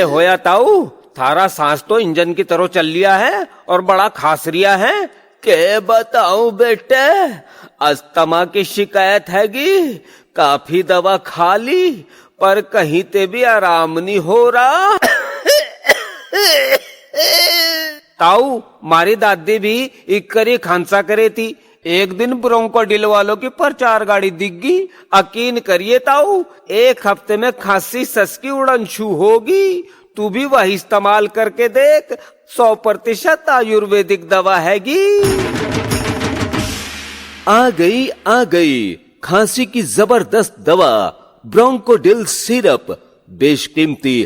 होया ताऊ, थारा सांस तो इंजन की तरह चल लिया है और बड़ा खास रिया है। के बताऊं बेटे, अस्थमा की शिकायत हैगी, काफी दवा खा ली पर कहीं ते भी आराम नहीं हो रहा। ताऊ, मारी दादी भी इकरी खांसा करे थी। एक दिन ब्रोंकोडिल वालों की प्रचार गाड़ी दिख गई। यकीन करिए ताऊ, एक हफ्ते में खांसी सस की उड़न छू होगी। तू भी वही इस्तेमाल करके देख, 100% आयुर्वेदिक दवा हैगी। आ गई खांसी की जबरदस्त दवा ब्रोंकोडिल सिरप। बेशकीमती